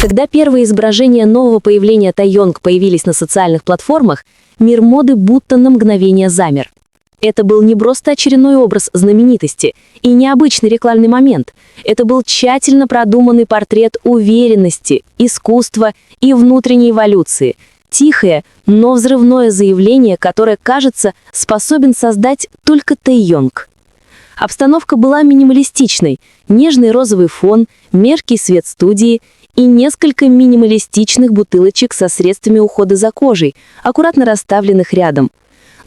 Когда первые изображения нового появления Taeyong появились на социальных платформах, мир моды будто на мгновение замер. Это был не просто очередной образ знаменитости и необычный рекламный момент. Это был тщательно продуманный портрет уверенности, искусства и внутренней эволюции. Тихое, но взрывное заявление, которое, кажется, способен создать только Taeyong. Обстановка была минималистичной. Нежный розовый фон, мягкий свет студии и несколько минималистичных бутылочек со средствами ухода за кожей, аккуратно расставленных рядом.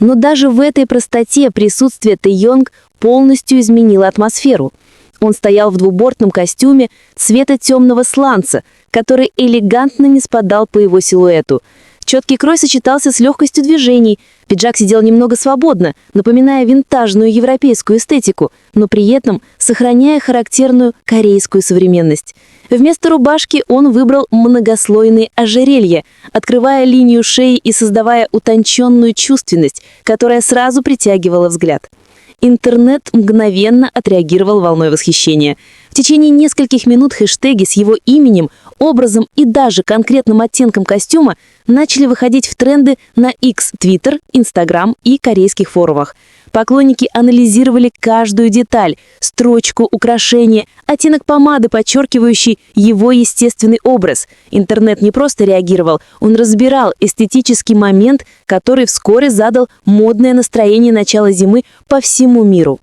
Но даже в этой простоте присутствие Taeyong полностью изменило атмосферу. Он стоял в двубортном костюме цвета темного сланца, который элегантно не спадал по его силуэту. Четкий крой сочетался с легкостью движений, пиджак сидел немного свободно, напоминая винтажную европейскую эстетику, но при этом сохраняя характерную корейскую современность. Вместо рубашки он выбрал многослойные ожерелья, открывая линию шеи и создавая утонченную чувственность, которая сразу притягивала взгляд. Интернет мгновенно отреагировал волной восхищения. В течение нескольких минут хэштеги с его именем, образом и даже конкретным оттенком костюма начали выходить в тренды на X, Twitter, Instagram и корейских форумах. Поклонники анализировали каждую деталь, строчку, украшение, оттенок помады, подчеркивающий его естественный образ. Интернет не просто реагировал, он разбирал эстетический момент, который вскоре задал модное настроение начала зимы по всему миру.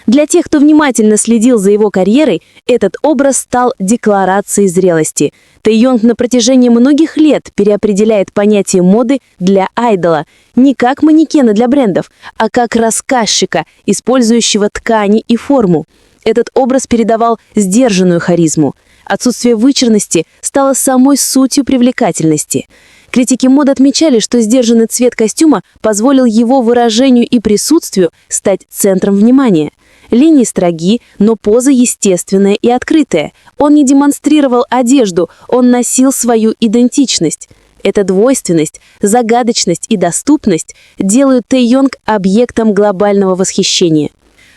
Для тех, кто внимательно следил за его карьерой, этот образ стал декларацией зрелости. Taeyong на протяжении многих лет переопределяет понятие моды для айдола не как манекена для брендов, а как рассказчика, использующего ткани и форму. Этот образ передавал сдержанную харизму. Отсутствие вычурности стало самой сутью привлекательности. Критики моды отмечали, что сдержанный цвет костюма позволил его выражению и присутствию стать центром внимания. Линии строги, но поза естественная и открытая. Он не демонстрировал одежду, он носил свою идентичность. Эта двойственность, загадочность и доступность делают Taeyong объектом глобального восхищения.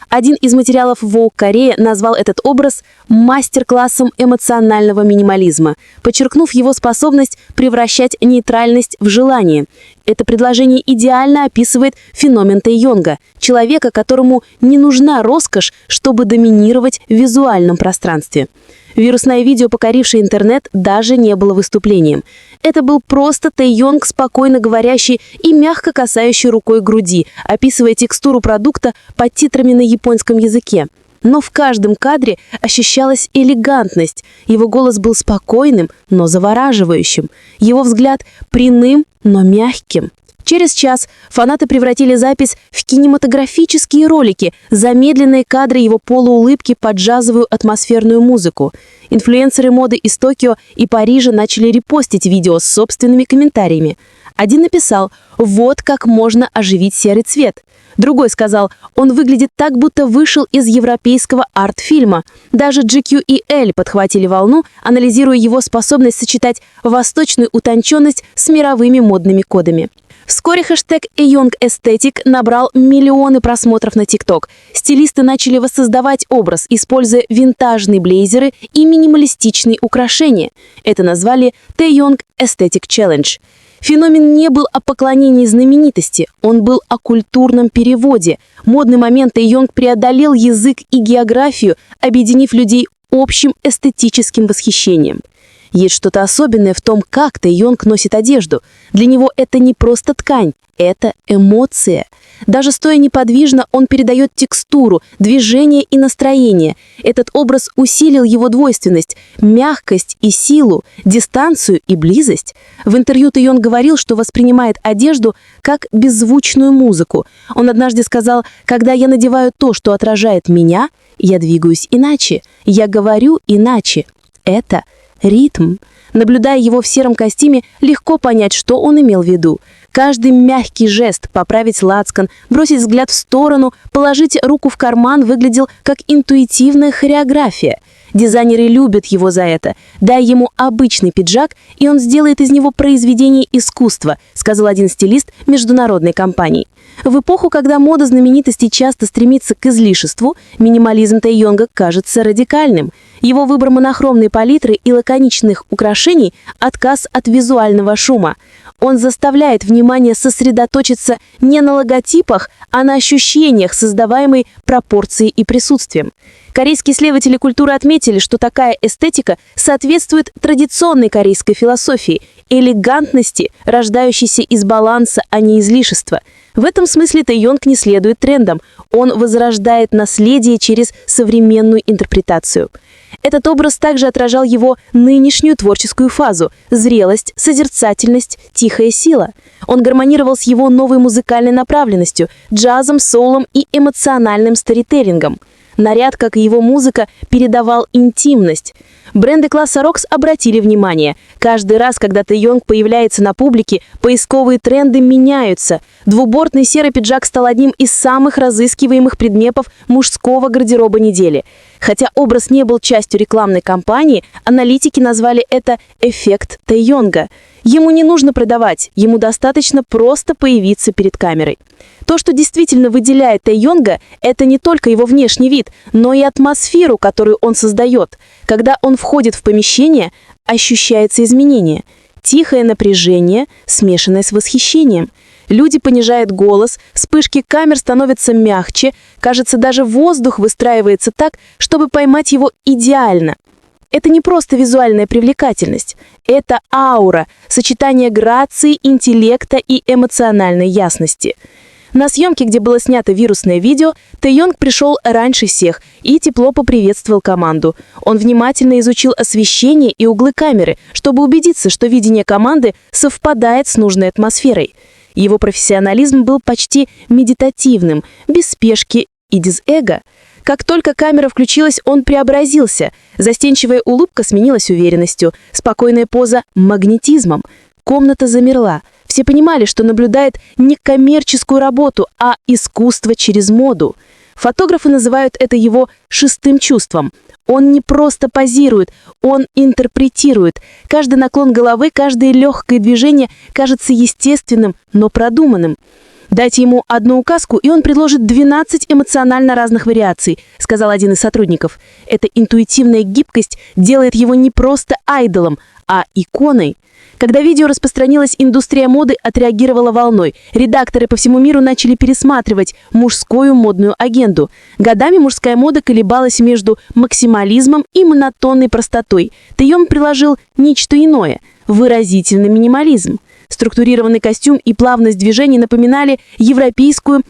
Один из материалов Vogue Korea назвал этот образ мастер-классом эмоционального минимализма, подчеркнув его способность превращать нейтральность в желание. Это предложение идеально описывает феномен Taeyong, человека, которому не нужна роскошь, чтобы доминировать в визуальном пространстве. Вирусное видео, покорившее интернет, даже не было выступлением. Это был просто Taeyong, спокойно говорящий и мягко касающий рукой груди, описывая текстуру продукта под титрами на японском языке. Но в каждом кадре ощущалась элегантность. Его голос был спокойным, но завораживающим. Его взгляд прямым, но мягким. Через час фанаты превратили запись в кинематографические ролики, замедленные кадры его полуулыбки под джазовую атмосферную музыку. Инфлюенсеры моды из Токио и Парижа начали репостить видео с собственными комментариями. Один написал: «Вот как можно оживить серый цвет». Другой сказал: «Он выглядит так, будто вышел из европейского арт-фильма». Даже GQ и Elle подхватили волну, анализируя его способность сочетать восточную утонченность с мировыми модными кодами. Вскоре хэштег Taeyong Aesthetic набрал миллионы просмотров на TikTok. Стилисты начали воссоздавать образ, используя винтажные блейзеры и минималистичные украшения. Это назвали Taeyong Aesthetic Challenge. Феномен не был о поклонении знаменитости, он был о культурном переводе. Модный момент Taeyong преодолел язык и географию, объединив людей общим эстетическим восхищением. Есть что-то особенное в том, как Taeyong носит одежду. Для него это не просто ткань, это эмоция. Даже стоя неподвижно, он передает текстуру, движение и настроение. Этот образ усилил его двойственность, мягкость и силу, дистанцию и близость. В интервью Taeyong говорил, что воспринимает одежду как беззвучную музыку. Он однажды сказал: «Когда я надеваю то, что отражает меня, я двигаюсь иначе, я говорю иначе. Это ритм». Наблюдая его в сером костюме, легко понять, что он имел в виду. Каждый мягкий жест, поправить лацкан, бросить взгляд в сторону, положить руку в карман выглядел как интуитивная хореография. Дизайнеры любят его за это. Дай ему обычный пиджак, и он сделает из него произведение искусства, сказал один стилист международной компании. В эпоху, когда мода знаменитостей часто стремится к излишеству, минимализм Тэйонга кажется радикальным. Его выбор монохромной палитры и лаконичных украшений – отказ от визуального шума. Он заставляет внимание сосредоточиться не на логотипах, а на ощущениях, создаваемой пропорцией и присутствием. Корейские исследователи культуры отметили, что такая эстетика соответствует традиционной корейской философии – элегантности, рождающейся из баланса, а не излишества. В этом смысле Тэйонг не следует трендам, он возрождает наследие через современную интерпретацию. Этот образ также отражал его нынешнюю творческую фазу – зрелость, созерцательность, тихая сила. Он гармонировал с его новой музыкальной направленностью – джазом, соулом и эмоциональным сторителлингом. Наряд, как и его музыка, передавал интимность. Бренды класса Rox обратили внимание. Каждый раз, когда Тэйонг появляется на публике, поисковые тренды меняются. Двубортный серый пиджак стал одним из самых разыскиваемых предметов мужского гардероба недели. Хотя образ не был частью рекламной кампании, аналитики назвали это «эффект Тэйонга». Ему не нужно продавать, ему достаточно просто появиться перед камерой. То, что действительно выделяет Тэйонга, это не только его внешний вид, но и атмосферу, которую он создает. Когда он входит в помещение, ощущается изменение. Тихое напряжение, смешанное с восхищением. Люди понижают голос, вспышки камер становятся мягче, кажется, даже воздух выстраивается так, чтобы поймать его идеально. Это не просто визуальная привлекательность, это аура, сочетание грации, интеллекта и эмоциональной ясности. На съемке, где было снято вирусное видео, Тэйонг пришел раньше всех и тепло поприветствовал команду. Он внимательно изучил освещение и углы камеры, чтобы убедиться, что видение команды совпадает с нужной атмосферой. Его профессионализм был почти медитативным, без спешки и дизэго. Как только камера включилась, он преобразился. Застенчивая улыбка сменилась уверенностью, спокойная поза – магнетизмом. Комната замерла. Все понимали, что наблюдает не коммерческую работу, а искусство через моду. Фотографы называют это его шестым чувством. Он не просто позирует, он интерпретирует. Каждый наклон головы, каждое легкое движение кажется естественным, но продуманным. «Дайте ему одну указку, и он предложит 12 эмоционально разных вариаций», сказал один из сотрудников. Эта интуитивная гибкость делает его не просто айдолом, а иконой. Когда видео распространилось, индустрия моды отреагировала волной. Редакторы по всему миру начали пересматривать мужскую модную агенду. Годами мужская мода колебалась между максимализмом и монотонной простотой. Тэйонг приложил нечто иное – выразительный минимализм. Структурированный костюм и плавность движений напоминали европейскую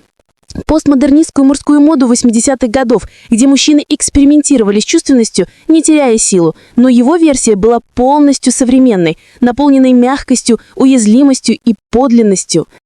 постмодернистскую мужскую моду 80-х годов, где мужчины экспериментировали с чувственностью, не теряя силу. Но его версия была полностью современной, наполненной мягкостью, уязвимостью и подлинностью.